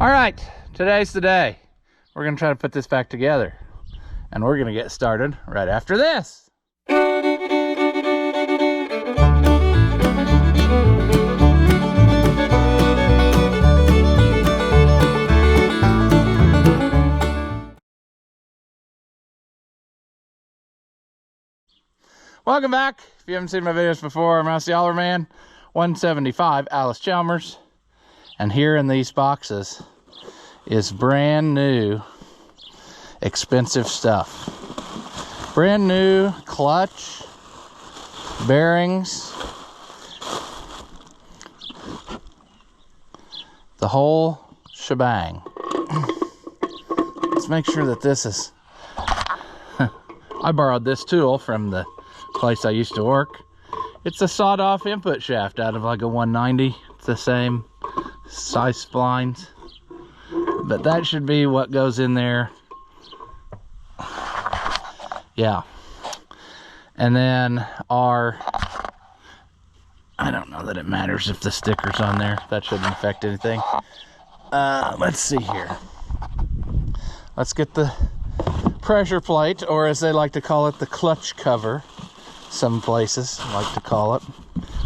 All right, today's the day. We're gonna try to put this back together, and we're gonna get started right after this. Welcome back. If you haven't seen my videos before, I'm Allis Man, 175 Allis Chalmers. And here in these boxes is brand new, expensive stuff. Brand new clutch, bearings, the whole shebang. Let's make sure that this is... I borrowed this tool from the place I used to work. It's a sawed-off input shaft out of like a 190. It's the same size splines, but that should be what goes in there. Yeah. And then I don't know that it matters if the sticker's on there. That shouldn't affect anything. Let's see here. Let's get the pressure plate, or as they like to call it, the clutch cover. Some places like to call it.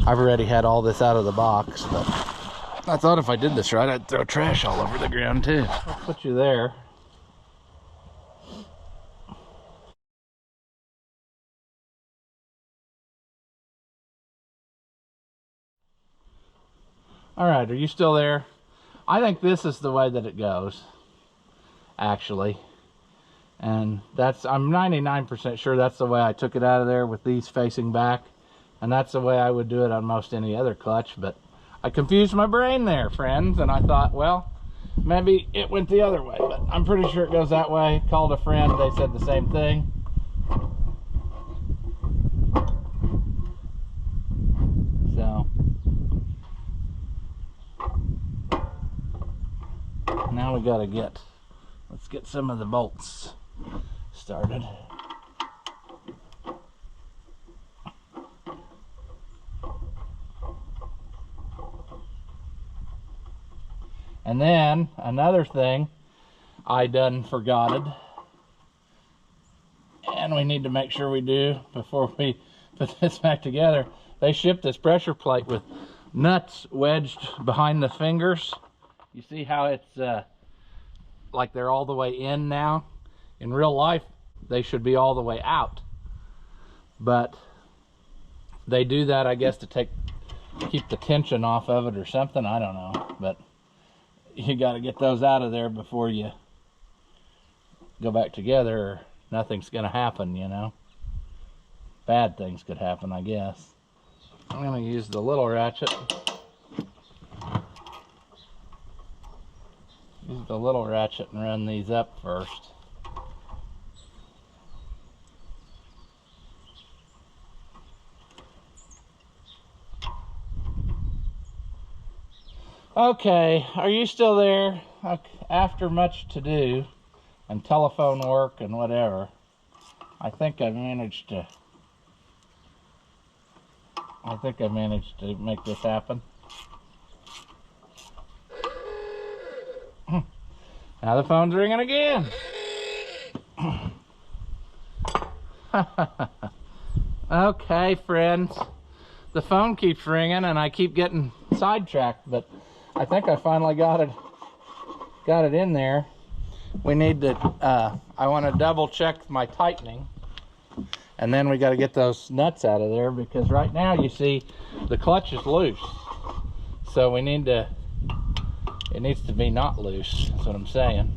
I've already had all this out of the box, but I thought if I did this right, I'd throw trash all over the ground too. I'll put you there. All right, are you still there? I think this is the way that it goes, actually. And I'm 99% sure that's the way I took it out of there, with these facing back. And that's the way I would do it on most any other clutch, but I confused my brain there, friends, and I thought, well, maybe it went the other way, but I'm pretty sure it goes that way. Called a friend, they said the same thing. So now we gotta let's get some of the bolts started. And then another thing I done forgotted, and we need to make sure we do before we put this back together. They shipped this pressure plate with nuts wedged behind the fingers. You see how it's like they're all the way in now? In real life, they should be all the way out. But they do that, I guess, to keep the tension off of it or something. I don't know. But you got to get those out of there before you go back together, or nothing's going to happen, you know. Bad things could happen, I guess. I'm going to use the little ratchet. Use the little ratchet and run these up first. Okay, are you still there? After much to do and telephone work and whatever, I think I managed to make this happen. Now the phone's ringing again. Okay, friends, the phone keeps ringing and I keep getting sidetracked, but I think I finally got it in there. We need to, I want to double check my tightening, and then we got to get those nuts out of there, because right now you see the clutch is loose. So it needs to be not loose, that's what I'm saying.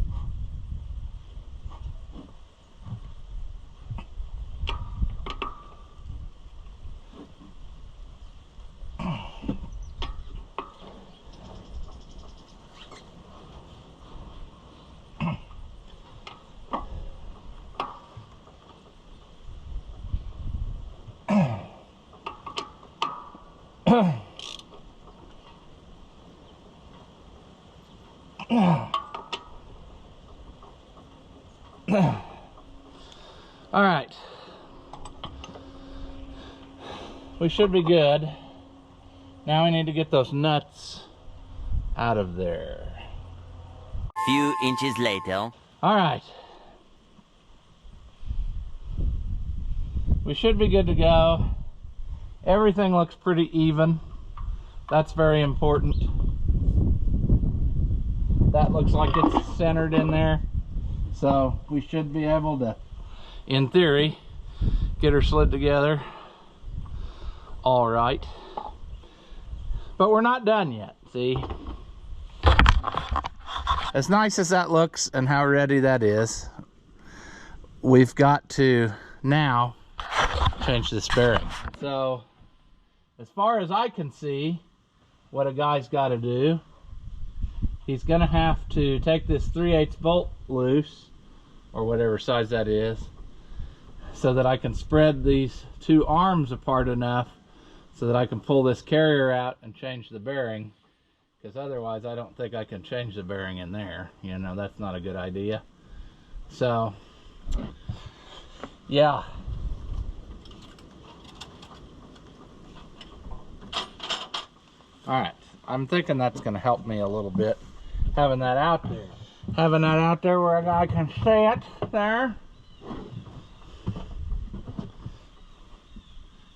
All right, we should be good. Now we need to get those nuts out of there. few inches later. All right. We should be good to go. Everything looks pretty even. That's very important. That looks like it's centered in there. So we should be able to, in theory, get her slid together all right. But we're not done yet, see? As nice as that looks and how ready that is, we've got to now change this bearing. So, as far as I can see, what a guy's got to do, he's going to have to take this 3/8 bolt loose, or whatever size that is, so that I can spread these two arms apart enough so that I can pull this carrier out and change the bearing, because otherwise I don't think I can change the bearing in there. You know, that's not a good idea. So, yeah. Alright, I'm thinking that's going to help me a little bit, having that out there. Having that out there where a guy can see it there.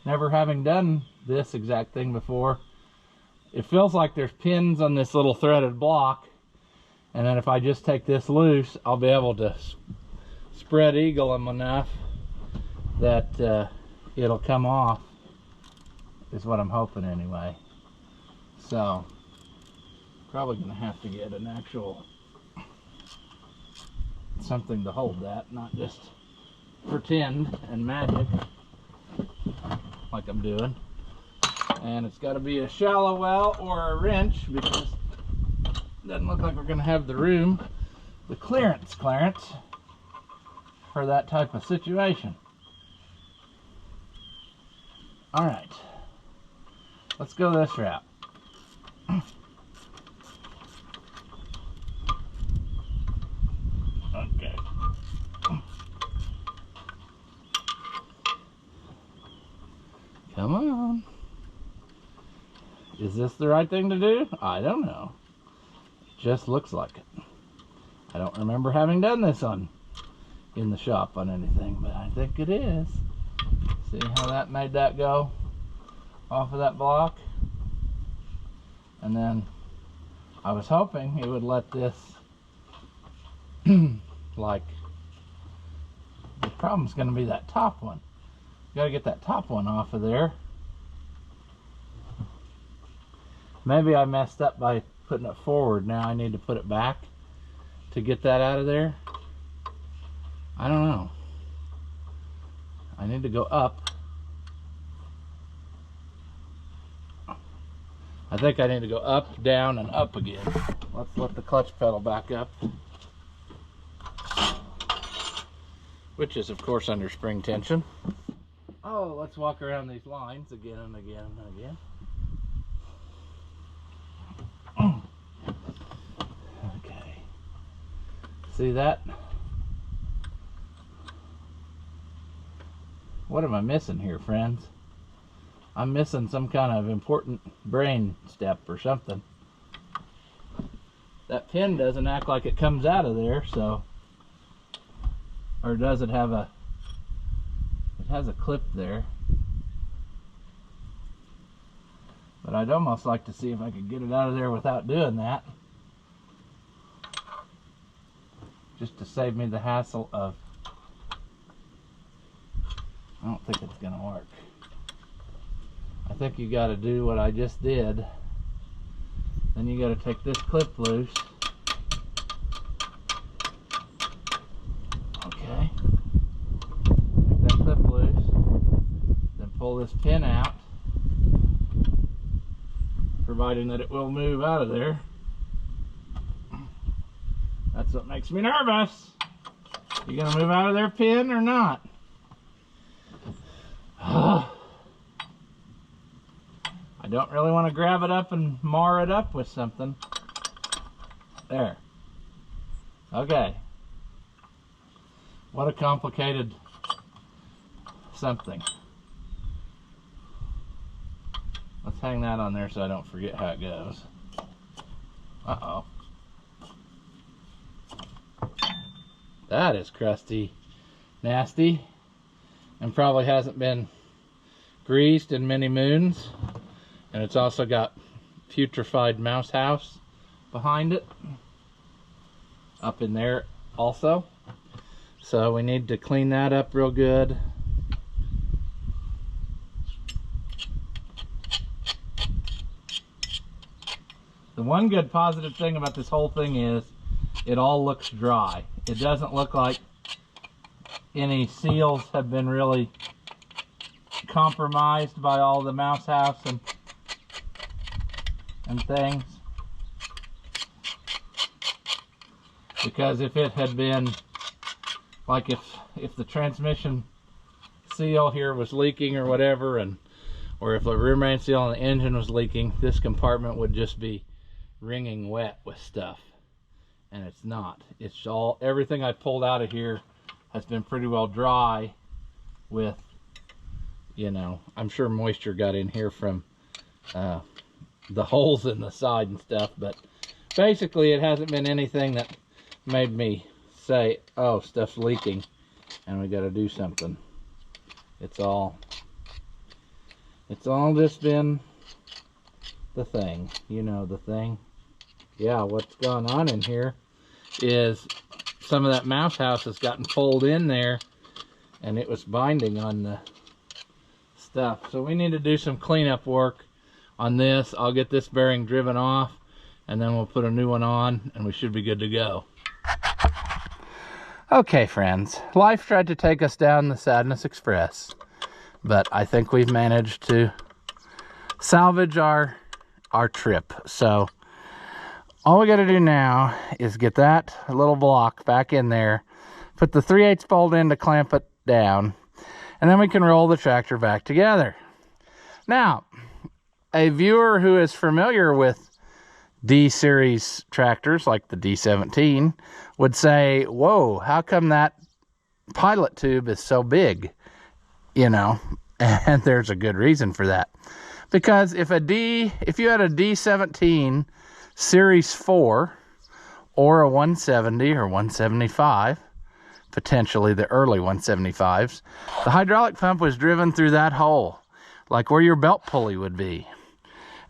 Never having done this exact thing before, it feels like there's pins on this little threaded block, and then if I just take this loose, I'll be able to spread eagle them enough that it'll come off, is what I'm hoping anyway. So, probably gonna have to get an actual something to hold that, not just pretend and magic like I'm doing. And it's got to be a shallow well or a wrench, because it doesn't look like we're gonna have the room, the clearance for that type of situation. All right, let's go this route. Okay. Come on. Is this the right thing to do? I don't know. It just looks like it. I don't remember having done this in the shop on anything, but I think it is. See how that made that go off of that block? And then I was hoping it would let this like, the problem's going to be that top one. Got to get that top one off of there. Maybe I messed up by putting it forward. Now I need to put it back to get that out of there. I don't know. I need to go up. I think I need to go up, down, and up again. Let's let the clutch pedal back up, which is of course under spring tension. Oh, let's walk around these lines again and again and again. Okay. See that? What am I missing here, friends? I'm missing some kind of important brain step or something. That pin doesn't act like it comes out of there, so... Or does it have a... It has a clip there. But I'd almost like to see if I could get it out of there without doing that. Just to save me the hassle of... I don't think it's going to work. I think you got to do what I just did. Then you got to take this clip loose. Okay. Take that clip loose. Then pull this pin out. Providing that it will move out of there. That's what makes me nervous. You gonna move out of there, pin, or not? I don't really want to grab it up and mar it up with something. There. Okay. What a complicated something. Let's hang that on there so I don't forget how it goes. Uh-oh. That is crusty, nasty, and probably hasn't been greased in many moons. And it's also got putrefied mouse house behind it, up in there also. So we need to clean that up real good. The one good positive thing about this whole thing is it all looks dry. It doesn't look like any seals have been really compromised by all the mouse house and things. Because if it had been like if the transmission seal here was leaking or whatever, or if the rear main seal on the engine was leaking, this compartment would just be wringing wet with stuff, and it's not. It's all, everything I pulled out of here has been pretty well dry with, you know, I'm sure moisture got in here from the holes in the side and stuff, but basically it hasn't been anything that made me say, oh, stuff's leaking and we got to do something. It's all just been the thing, you know, the thing. Yeah, what's gone on in here is some of that mouse house has gotten pulled in there and it was binding on the stuff. So we need to do some cleanup work on this. I'll get this bearing driven off and then we'll put a new one on and we should be good to go. Okay, friends, life tried to take us down the Sadness Express, but I think we've managed to salvage our trip. So all we got to do now is get that little block back in there, put the 3/8 bolt in to clamp it down, and then we can roll the tractor back together. Now, a viewer who is familiar with D-series tractors like the D17 would say, whoa, how come that pilot tube is so big? You know, and there's a good reason for that. Because if you had a D17 Series 4 or a 170 or 175, potentially the early 175s, the hydraulic pump was driven through that hole, like where your belt pulley would be.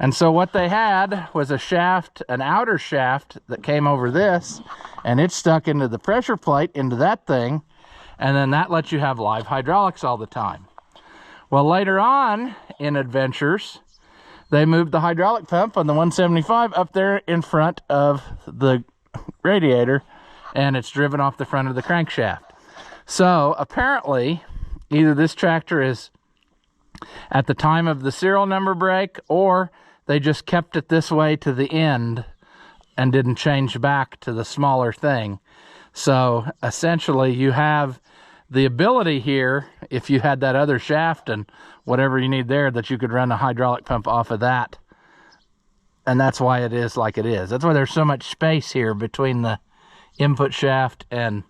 And so what they had was a shaft, an outer shaft that came over this, and it stuck into the pressure plate, into that thing, and then that lets you have live hydraulics all the time. Well, later on in Adventures, they moved the hydraulic pump on the 175 up there in front of the radiator, and it's driven off the front of the crankshaft. So apparently, either this tractor is at the time of the serial number break, or they just kept it this way to the end and didn't change back to the smaller thing. So essentially you have the ability here, if you had that other shaft and whatever you need there, that you could run a hydraulic pump off of that. And that's why it is like it is. That's why there's so much space here between the input shaft and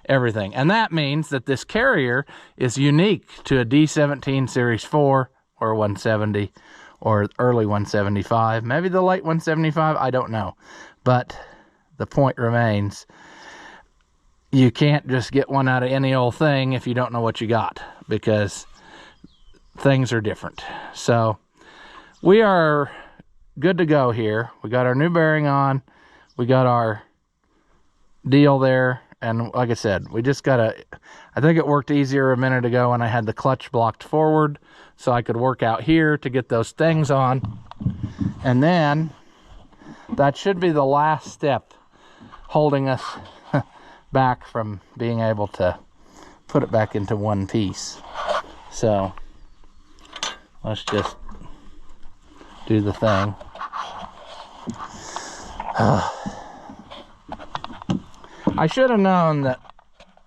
everything. And that means that this carrier is unique to a D17 Series 4 or 170 or early 175, maybe the late 175, I don't know. But the point remains, you can't just get one out of any old thing if you don't know what you got, because things are different. So we are good to go here. We got our new bearing on, we got our deal there, and like I said, we just gotta, I think it worked easier a minute ago when I had the clutch blocked forward, so I could work out here to get those things on, and then that should be the last step holding us back from being able to put it back into one piece. So let's just do the thing. I should have known that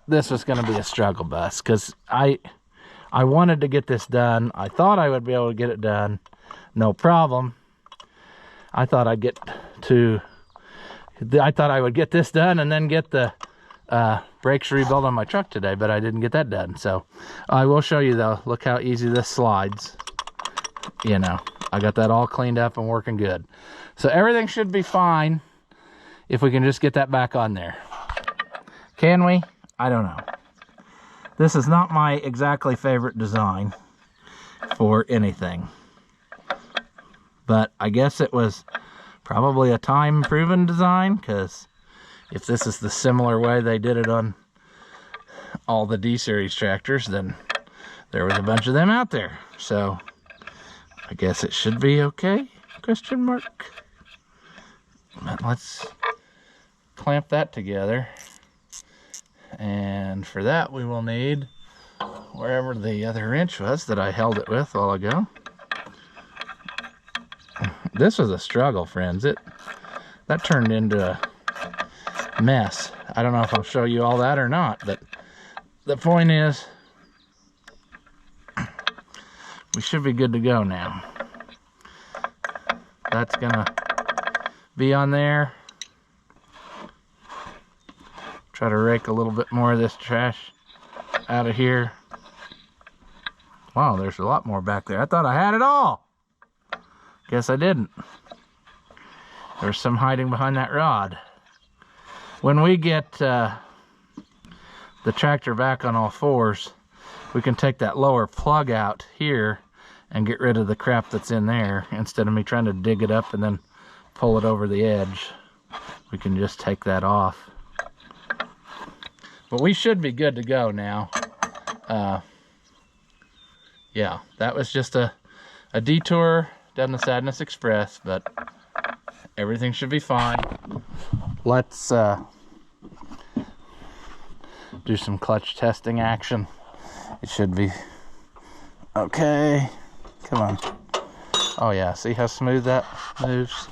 this was going to be a struggle bus, because I wanted to get this done. I thought I would be able to get it done, no problem. I thought I would get this done and then get the brakes rebuilt on my truck today, but I didn't get that done. So I will show you though. Look how easy this slides. You know, I got that all cleaned up and working good. So everything should be fine if we can just get that back on there. Can we? I don't know. This is not my exactly favorite design for anything. But I guess it was probably a time-proven design, because if this is the similar way they did it on all the D-Series tractors, then there was a bunch of them out there. So I guess it should be okay, question mark. But let's clamp that together. And for that we will need wherever the other wrench was that I held it with a while ago. This was a struggle, friends. That turned into a mess. I don't know if I'll show you all that or not, but the point is, we should be good to go now. That's gonna be on there. Try to rake a little bit more of this trash out of here. Wow, there's a lot more back there. I thought I had it all. Guess I didn't. There's some hiding behind that rod. When we get the tractor back on all fours, we can take that lower plug out here and get rid of the crap that's in there. Instead of me trying to dig it up and then pull it over the edge, we can just take that off. But we should be good to go now. Yeah, that was just a detour down the Sadness Express, but everything should be fine. Let's do some clutch testing action. It should be okay. Come on. Oh yeah, see how smooth that moves?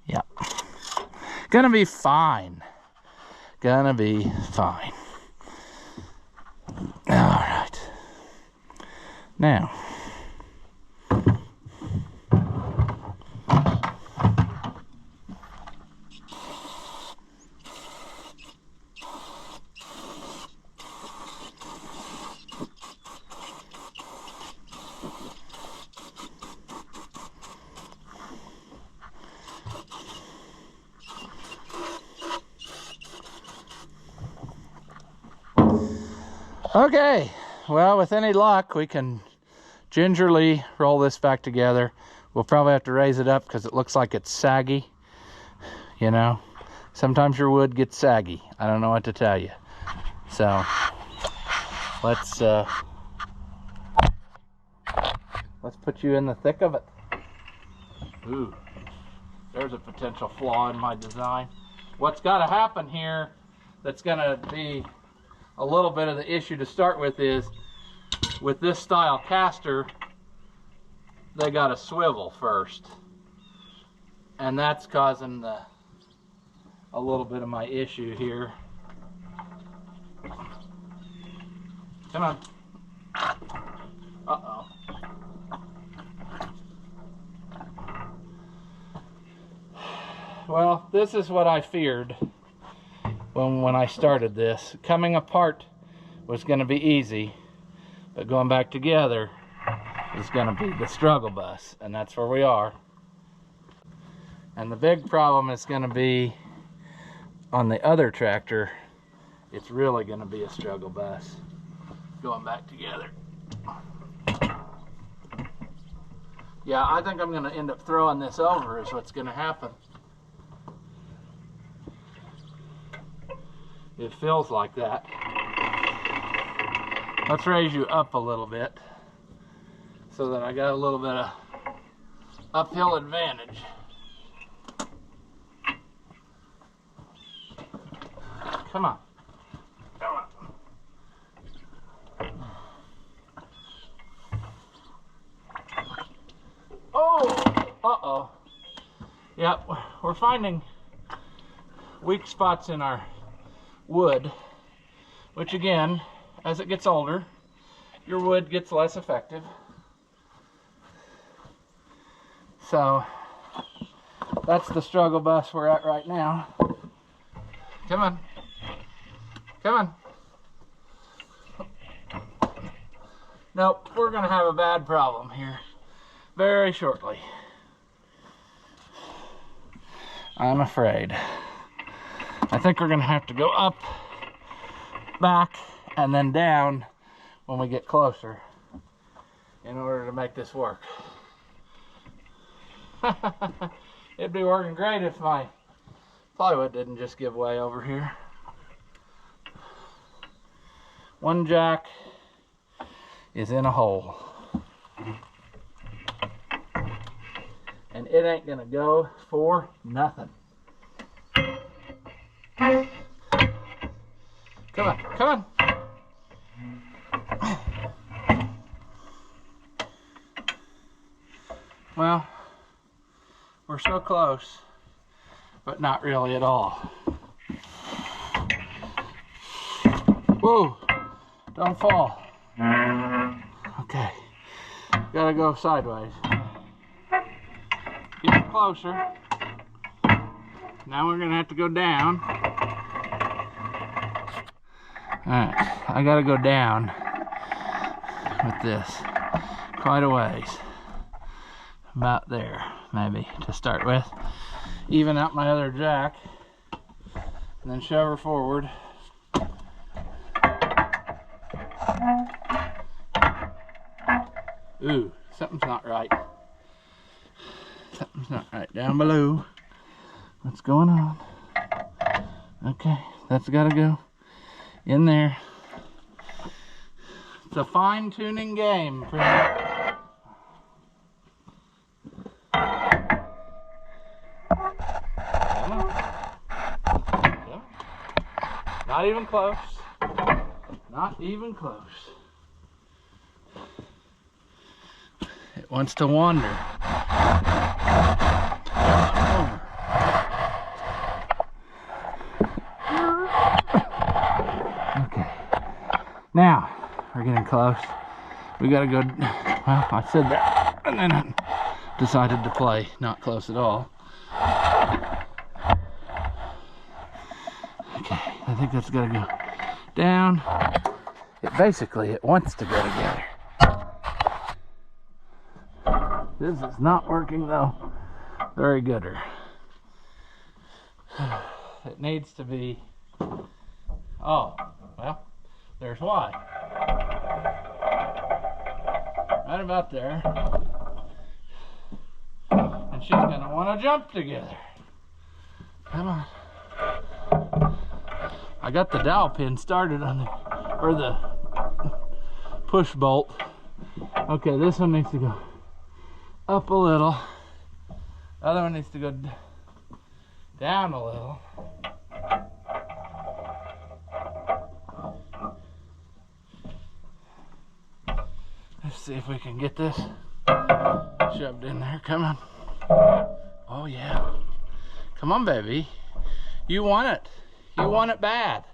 Yeah. Gonna be fine. Gonna be fine. All right. Now, okay, well, with any luck, we can gingerly roll this back together. We'll probably have to raise it up because it looks like it's saggy. You know, sometimes your wood gets saggy. I don't know what to tell you. So let's put you in the thick of it. Ooh, there's a potential flaw in my design. What's got to happen here that's going to be a little bit of the issue to start with is, with this style caster, they got to swivel first, and that's causing a little bit of my issue here. Come on. Uh-oh. Well, this is what I feared when I started this. Coming apart was going to be easy, but going back together is going to be the struggle bus, and that's where we are. And the big problem is going to be on the other tractor. It's really going to be a struggle bus going back together. Yeah, I think I'm going to end up throwing this over is what's going to happen. It feels like that. Let's raise you up a little bit so that I got a little bit of uphill advantage. Come on. Come on. Oh! Uh-oh. Yep, we're finding weak spots in our wood, which again, as it gets older, your wood gets less effective. So that's the struggle bus we're at right now. Come on. Come on. Nope, we're gonna have a bad problem here. very shortly. I'm afraid. I think we're gonna have to go up, back, and then down when we get closer in order to make this work. It'd be working great if my plywood didn't just give way over here. One jack is in a hole. And it ain't gonna go for nothing. Come on, come on. Well, we're so close, but not really at all. Whoa, don't fall. Okay, gotta go sideways. Get closer. Now we're gonna have to go down. Alright, I gotta go down with this quite a ways. About there, maybe, to start with. Even out my other jack, and then shove her forward. Ooh, something's not right. Something's not right down below. What's going on? Okay, that's gotta go in there. It's a fine-tuning game, friend. Not even close. Not even close. It wants to wander. Over. Okay. Now, we're getting close. We gotta go, well, I said that, and then I decided to play not close at all. Okay, I think that's gotta go down. It wants to go together. This is not working though. Very gooder. It needs to be, oh, well, there's why. Right about there. And she's gonna wanna jump together. Come on. I got the dowel pin started on the, or the push bolt. Okay, this one needs to go up a little. The other one needs to go down a little. Let's see if we can get this shoved in there. Come on. Oh yeah. Come on, baby. You want it. You want it bad.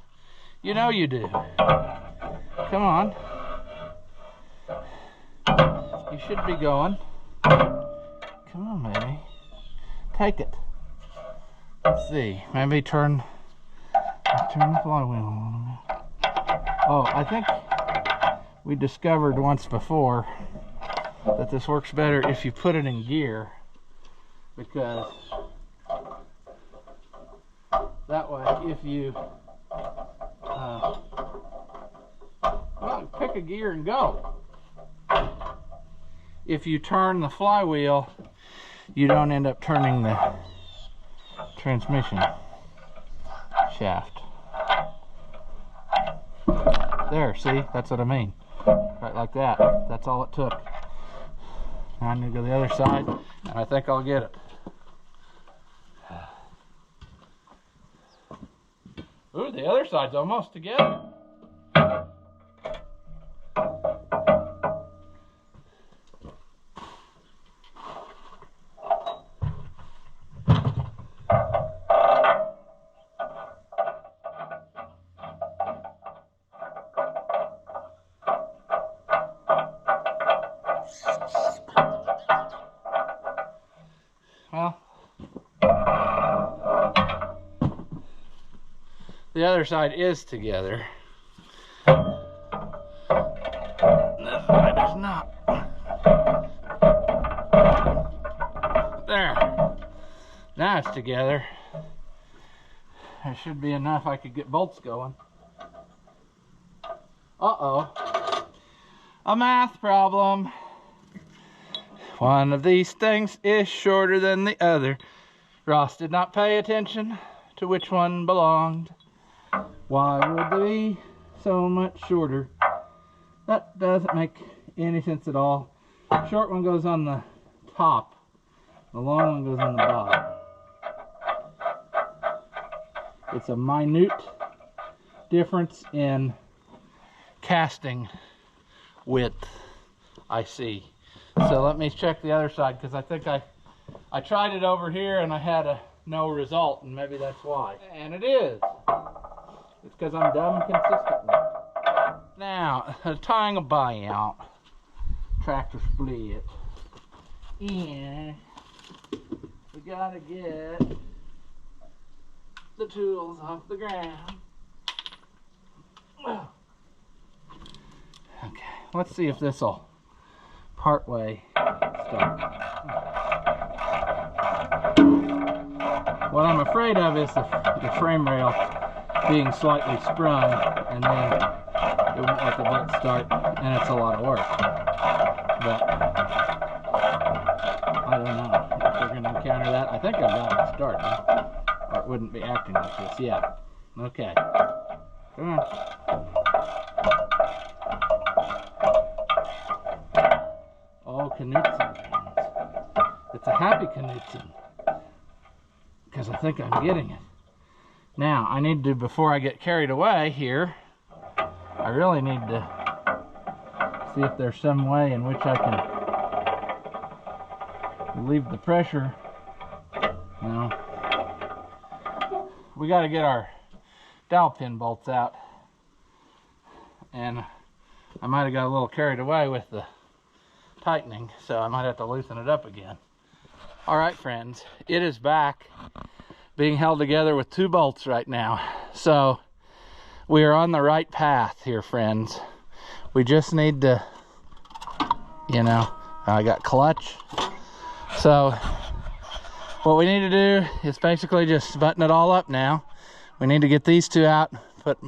You know you do. Come on. You should be going. Come on, baby. Take it. Let's see. Maybe turn the flywheel on a bit. Oh, I think we discovered once before that this works better if you put it in gear, because that way, if you well, pick a gear and go. If you turn the flywheel, you don't end up turning the transmission shaft. There, see? That's what I mean. Right like that. That's all it took. Now I need to go the other side, and I think I'll get it. Ooh, the other side's almost together. Well, the other side is together. This side is not. Now it's together. There should be enough I could get bolts going. Uh-oh. A math problem. One of these things is shorter than the other. Ross did not pay attention to which one belonged. Why would they be so much shorter? That doesn't make any sense at all. The short one goes on the top. The long one goes on the bottom. It's a minute difference in casting width, I see. So let me check the other side, because I think I tried it over here and I had no result, and maybe that's why. And it is. It's because I'm dumb consistently. Now, tying a buyout, tractor split, and we gotta get the tools off the ground. Okay, let's see if this'll partway start. What I'm afraid of is the frame rail being slightly sprung, and then it won't let the bolt start, and it's a lot of work. But I don't know if we're going to encounter that. I think I've got it started, or it wouldn't be acting like this. Yeah. Okay. Come on. Oh, Knutson. It's a happy Knutson, because I think I'm getting it. Now, I need to, before I get carried away here, I really need to see if there's some way in which I can relieve the pressure. No. We got to get our dowel pin bolts out, and I might have got a little carried away with the tightening, so I might have to loosen it up again. All right, friends, it is back, being held together with 2 bolts right now. So we are on the right path here, friends. We just need to, you know, I got clutch. So what we need to do is basically just button it all up now. We need to get these 2 out, put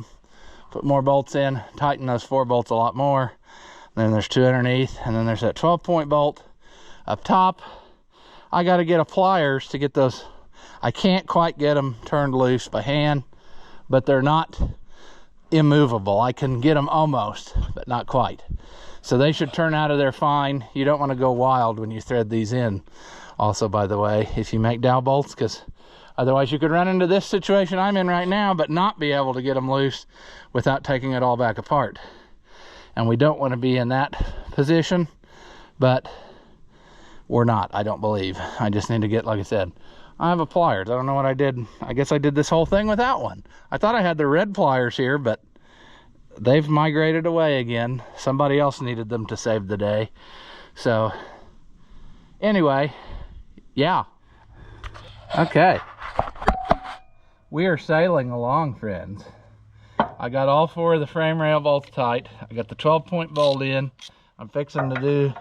more bolts in, tighten those 4 bolts a lot more. Then there's 2 underneath, and then there's that 12-point bolt up top. I got to get a pliers to get those. I can't quite get them turned loose by hand, but they're not immovable. I can get them almost, but not quite. So they should turn out of there fine. You don't want to go wild when you thread these in. Also, by the way, if you make dowel bolts, because otherwise you could run into this situation I'm in right now, but not be able to get them loose without taking it all back apart. And we don't want to be in that position, but we're not, I don't believe. I just need to get, like I said, I have a pliers. I don't know what I did. I guess I did this whole thing without one. I thought I had the red pliers here, but they've migrated away again. Somebody else needed them to save the day. So anyway, yeah. Okay. We are sailing along, friends. I got all 4 of the frame rail bolts tight. I got the 12-point bolt in. I'm fixing to do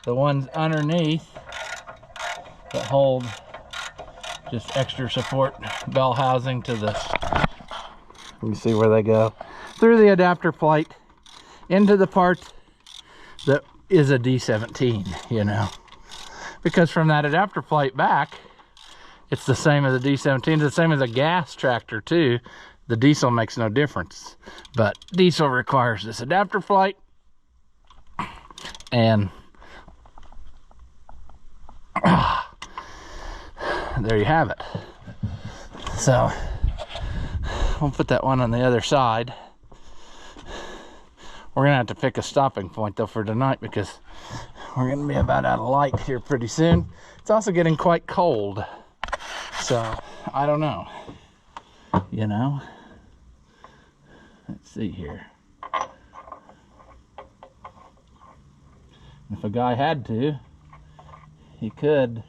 the ones underneath that hold just extra support bell housing to the, let me see where they go, through the adapter plate into the part that is a D17, you know, because from that adapter plate back, it's the same as a D17. It's the same as a gas tractor too. The diesel makes no difference, but diesel requires this adapter plate, and there you have it. So we'll put that one on the other side. We're gonna have to pick a stopping point though for tonight, because we're gonna be about out of light here pretty soon. It's also getting quite cold, so I don't know, you know. Let's see here. If a guy had to, he could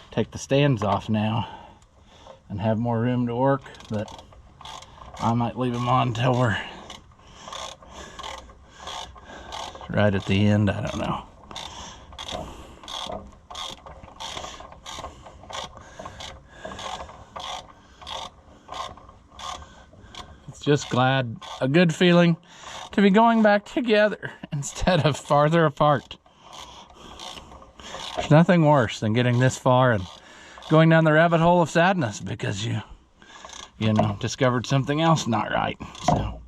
take the stands off now and have more room to work, but I might leave them on until we're right at the end. I don't know. just glad, a good feeling to be going back together instead of farther apart. There's nothing worse than getting this far and going down the rabbit hole of sadness because you know, discovered something else not right. So.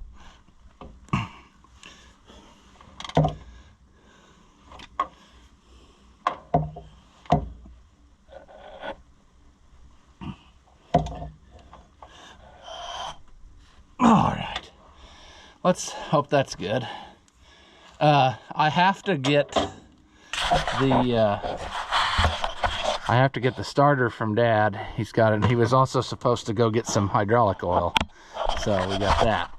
All right, let's hope that's good. I have to get the starter from Dad. He's got it. He was also supposed to go get some hydraulic oil, so we got that.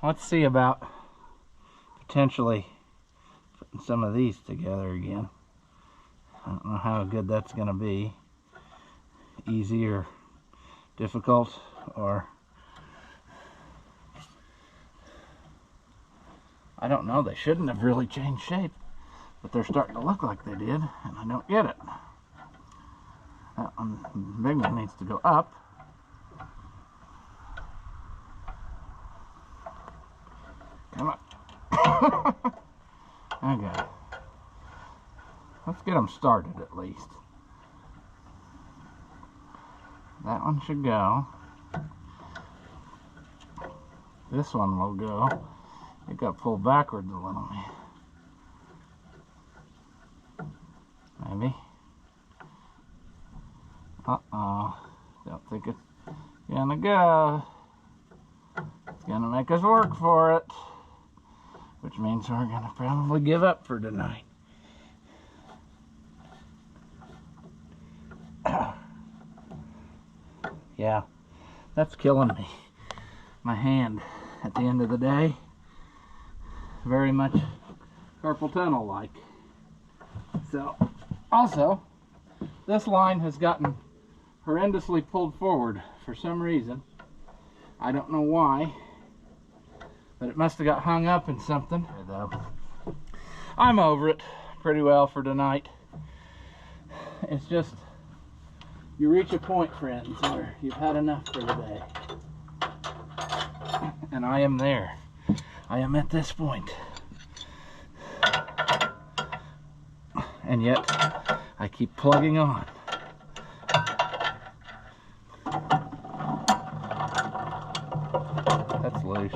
Let's see about potentially putting some of these together again. I don't know how good that's going to be. Easy or difficult, or I don't know. They shouldn't have really changed shape, but they're starting to look like they did, and I don't get it. That one, the big one, needs to go up. Come on. Okay. Let's get them started at least. That one should go. This one will go. It got pulled backwards a little bit. Maybe. Uh-oh. Don't think it's gonna go. It's gonna make us work for it. Which means we're gonna probably give up for tonight. Yeah, that's killing me. My hand at the end of the day. Very much carpal tunnel like. So, also, this line has gotten horrendously pulled forward for some reason. I don't know why, but it must have got hung up in something. Though I'm over it pretty well for tonight. It's just, you reach a point, friends, where you've had enough for the day. And I am there. I am at this point. And yet, I keep plugging on. That's loose.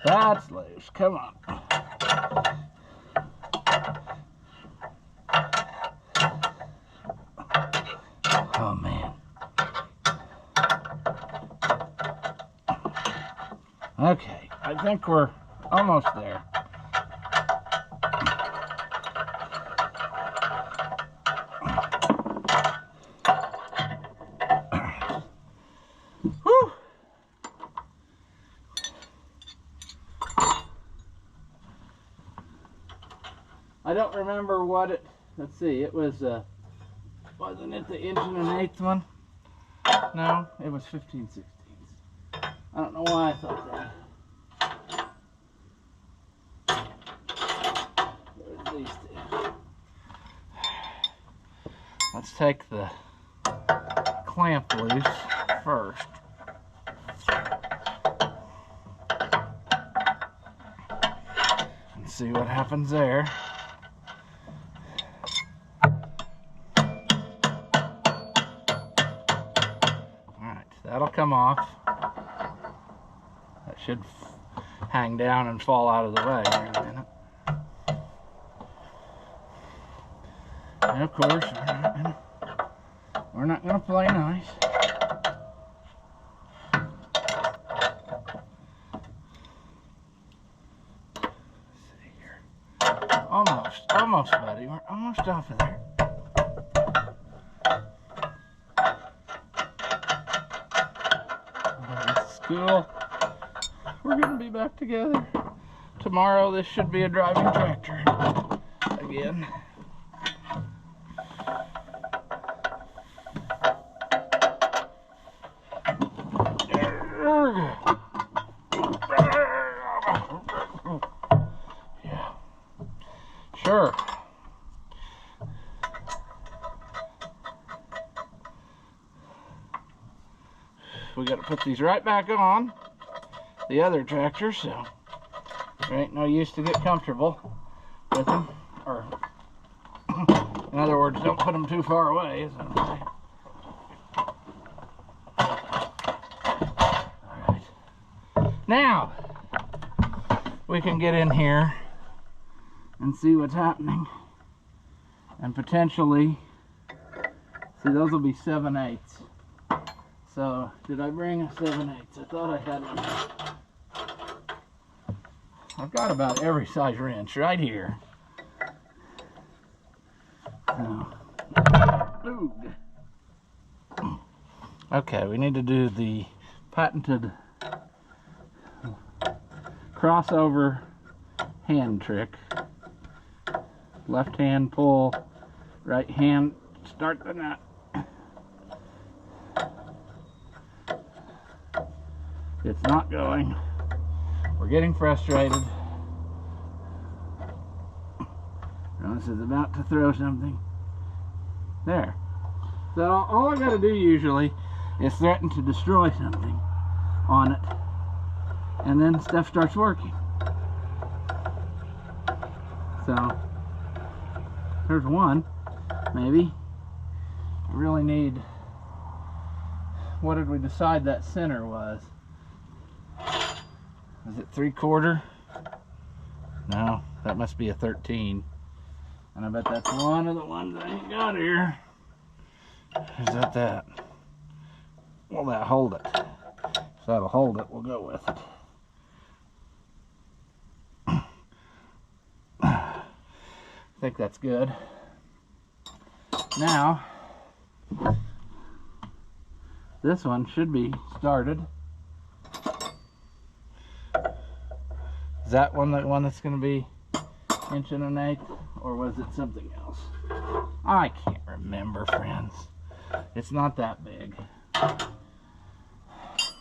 That's loose. Come on. Oh, man. Okay, I think we're almost there. Whew. I don't remember what it, let's see, it was, wasn't it the inch and an eighth one? No, it was 15/16. I don't know why I thought that. There's these two. Let's take the clamp loose first. And see what happens there. Alright, that'll come off. That should hang down and fall out of the way here in a minute. And of course, we're not gonna play nice. Let's see here. Almost, buddy. We're almost off of there. This is cool. We're gonna be back together. Tomorrow this should be a driving tractor again. Yeah. Sure. put these right back on the other tractor, so there ain't no use to get comfortable with them. Or, in other words, don't put them too far away, is what I'm saying. Alright. Now, we can get in here and see what's happening. And potentially, see, those will be 7/8. So, did I bring a 7/8? I thought I had one. I've got about every size wrench right here. So, okay, we need to do the patented crossover hand trick. Left hand pull, right hand start the nut. It's not going. We're getting frustrated. Ross is about to throw something. There. So all I gotta do usually is threaten to destroy something on it, and then stuff starts working. So there's one. Maybe I really need, what did we decide that center was? Is it 3/4? No, that must be a 13. And I bet that's one of the ones I ain't got here. Is that? Will that hold it? If that'll hold it, we'll go with it. I think that's good. Now, this one should be started. Is that one the one that's going to be 1 1/8, or was it something else? I can't remember, friends. It's not that big.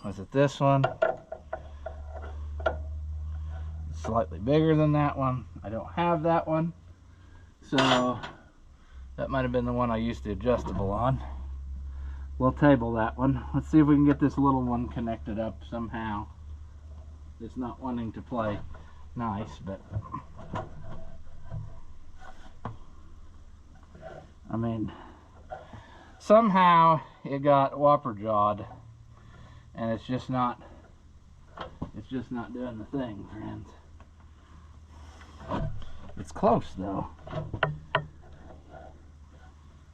Was it this one? It's slightly bigger than that one. I don't have that one, so that might have been the one I used the adjustable on. We'll table that one. Let's see if we can get this little one connected up somehow. It's not wanting to play nice, but I mean, somehow it got whopper jawed, and it's just not doing the thing, friends. It's close though.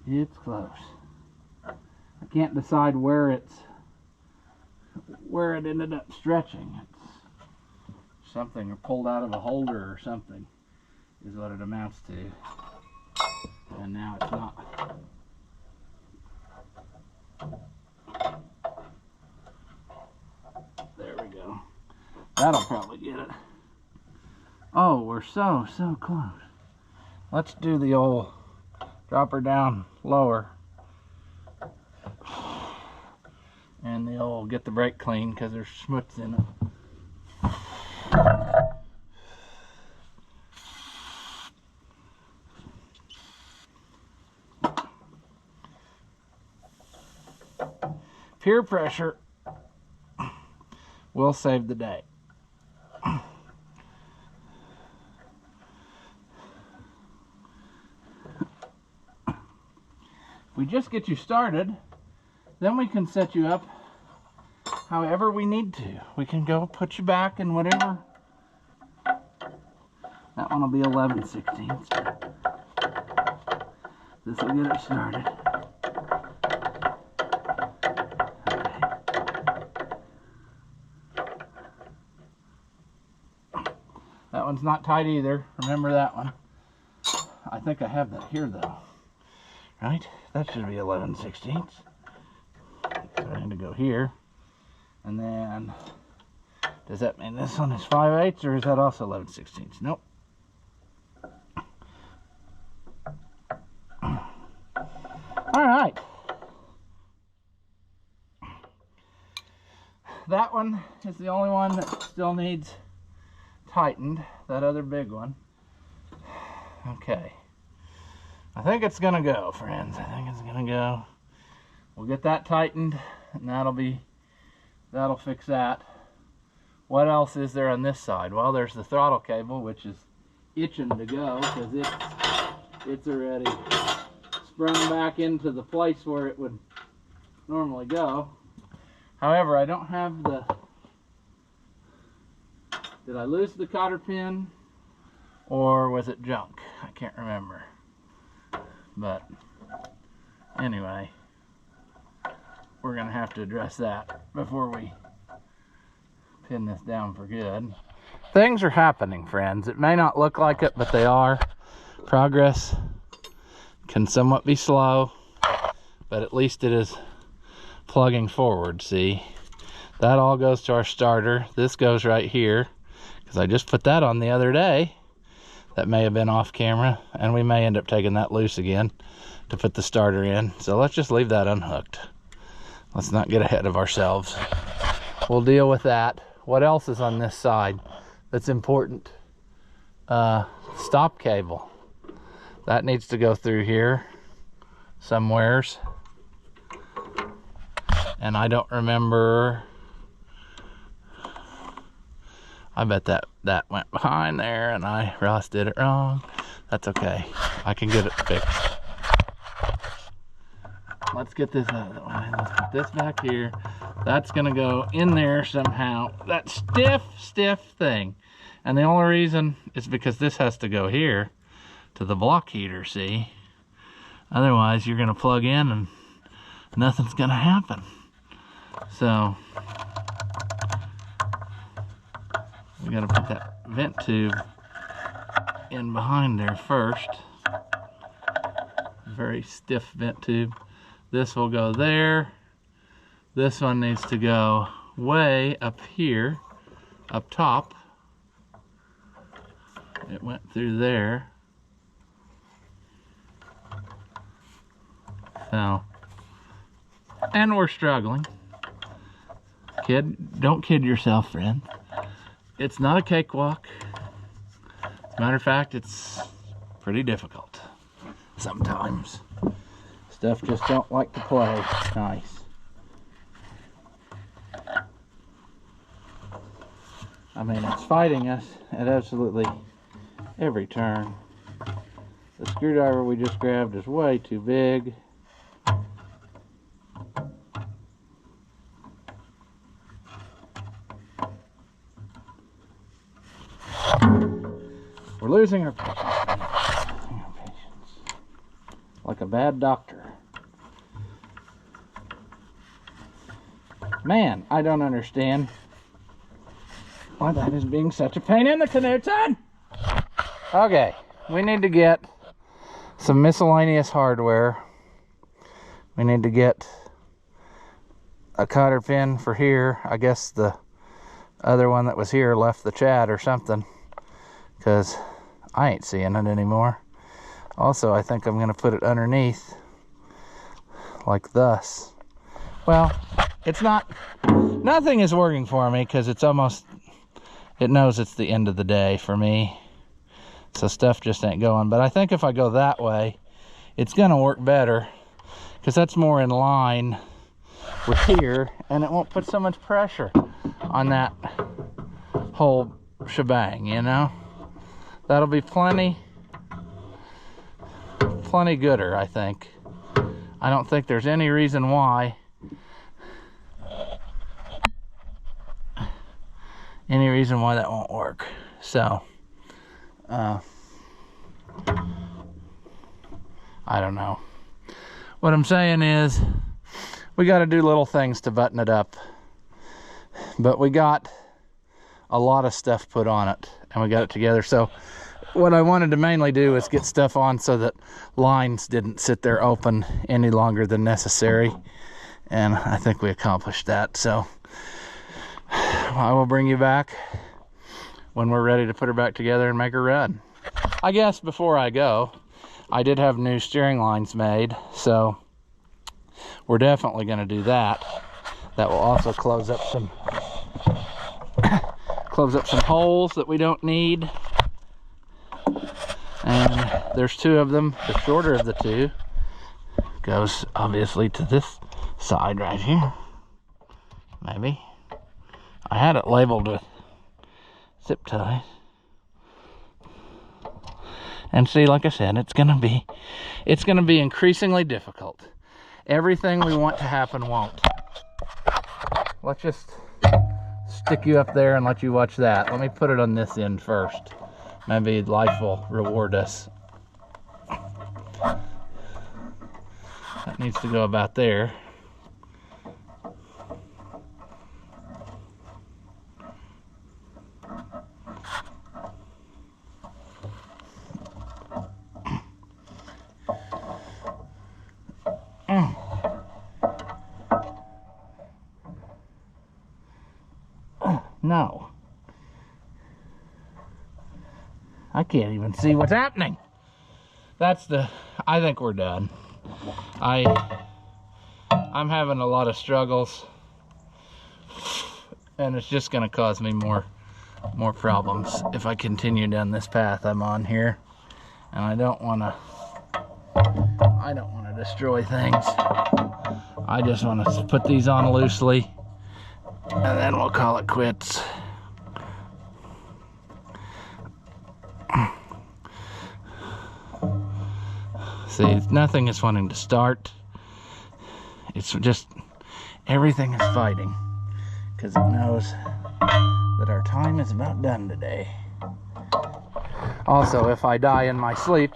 It's close. I can't decide where it ended up stretching. It's something pulled out of a holder or something is what it amounts to. And now it's not. There we go. That'll probably get it. Oh, we're so close. Let's do the old drop her down lower. And the old get the brake clean because there's schmutz in it. Peer pressure will save the day. If we just get you started, then we can set you up however we need to. We can go put you back in whatever. That one will be 11/16. This will get it started. That one's not tight either. Remember that one. I think I have that here though. Right? That should be 11/16. So I need to go here. And then, does that mean this one is 5/8 or is that also 11/16? Nope. Alright. That one is the only one that still needs tightened, that other big one. Okay. I think it's gonna go, friends. I think it's gonna go. We'll get that tightened, and that'll be that'll fix that. What else is there on this side? Well, there's the throttle cable, which is itching to go because it's already sprung back into the place where it would normally go. However, I don't have the... Did I lose the cotter pin? Or was it junk? I can't remember. But anyway, we're going to have to address that before we pin this down for good. Things are happening, friends. It may not look like it, but they are. Progress can somewhat be slow, but at least it is plugging forward. See, that all goes to our starter. This goes right here because I just put that on the other day. That may have been off camera, and we may end up taking that loose again to put the starter in. So let's just leave that unhooked. Let's not get ahead of ourselves. We'll deal with that. What else is on this side that's important? Stop cable. That needs to go through here somewheres. And I don't remember. I bet that went behind there and Ross did it wrong. That's okay. I can get it fixed. Let's get this out of the way. Let's put this back here. That's gonna go in there somehow. That stiff thing. And the only reason is because this has to go here to the block heater, see? Otherwise, you're gonna plug in and nothing's gonna happen. So, we gotta put that vent tube in behind there first. Very stiff vent tube. This will go there. This one needs to go way up here, up top. It went through there. So, and we're struggling. Don't kid yourself, friend. It's not a cakewalk. As a matter of fact, it's pretty difficult sometimes. Stuff just don't like to play nice. I mean, it's fighting us at absolutely every turn. The screwdriver we just grabbed is way too big. We're losing our patience. Like a bad doctor. Man, I don't understand why that is being such a pain in the canoe, son. Okay, we need to get some miscellaneous hardware. We need to get a cotter pin for here. I guess the other one that was here left the chat or something, because I ain't seeing it anymore. Also, I think I'm going to put it underneath like thus. Well, it's not, nothing is working for me because it's almost, it knows it's the end of the day for me. So stuff just ain't going. But I think if I go that way, it's going to work better because that's more in line with here, and it won't put so much pressure on that whole shebang, you know? That'll be plenty gooder, I think. I don't think there's any reason why that won't work. So, I don't know. What I'm saying is, we got to do little things to button it up. But we got a lot of stuff put on it, and we got it together. So, what I wanted to mainly do is get stuff on so that lines didn't sit there open any longer than necessary. And I think we accomplished that. So, I will bring you back when we're ready to put her back together and make her run. I guess before I go, I did have new steering lines made, so we're definitely going to do that. That will also close up some holes that we don't need. And there's two of them. The shorter of the two goes obviously to this side right here. Maybe. I had it labeled with zip ties. And see, like I said, it's gonna be increasingly difficult. Everything we want to happen won't. Let's just stick you up there and let you watch that. Let me put it on this end first. Maybe life will reward us. That needs to go about there. No. I can't even see what's happening. I think we're done. I'm having a lot of struggles, and it's just gonna cause me more problems if I continue down this path I'm on here. And I don't wanna destroy things. I just wanna put these on loosely, and then we'll call it quits. See, nothing is wanting to start. It's just, everything is fighting because it knows that our time is about done today. Also, if I die in my sleep,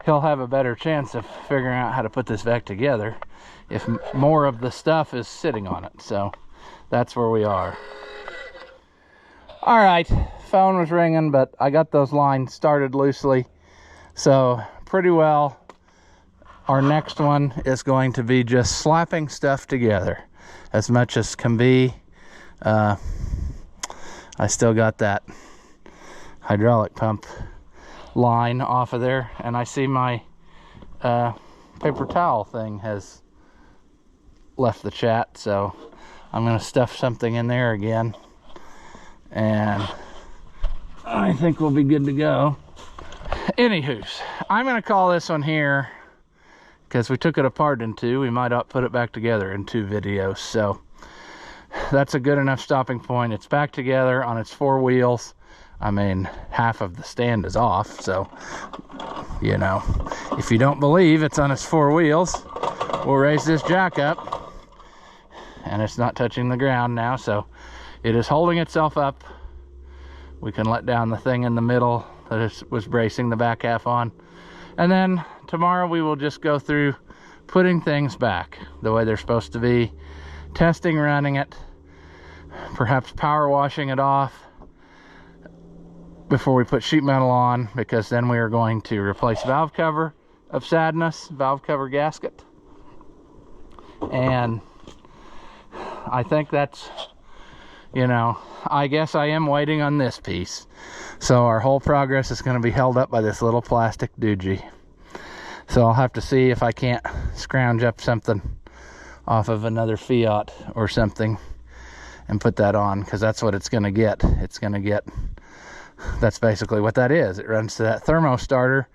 he'll have a better chance of figuring out how to put this back together if more of the stuff is sitting on it. So that's where we are. All right, phone was ringing, but I got those lines started loosely, so pretty well. Our next one is going to be just slapping stuff together as much as can be. I still got that hydraulic pump line off of there, and I see my paper towel thing has left the chat, so I'm going to stuff something in there again, and I think we'll be good to go. Anywho's, I'm going to call this one here, because we took it apart in two. We might put it back together in 2 videos, so that's a good enough stopping point. It's back together on its 4 wheels. I mean, half of the stand is off, so, you know, if you don't believe it's on its 4 wheels, we'll raise this jack up, and it's not touching the ground now, so it is holding itself up. We can let down the thing in the middle that it was bracing the back half on, and then tomorrow we will just go through putting things back the way they're supposed to be, testing running it, perhaps power washing it off before we put sheet metal on, because then we are going to replace valve cover of sadness, valve cover gasket. And I think that's, you know, I guess I am waiting on this piece. So our whole progress is going to be held up by this little plastic doogie. So I'll have to see if I can't scrounge up something off of another Fiat or something and put that on, because that's what it's going to get. It's going to get, that's basically what that is. It runs to that thermo starter.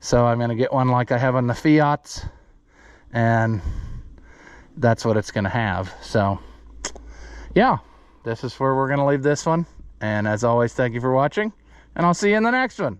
So I'm going to get one like I have on the Fiats, and that's what it's going to have. So yeah, this is where we're going to leave this one. And as always, thank you for watching, and I'll see you in the next one.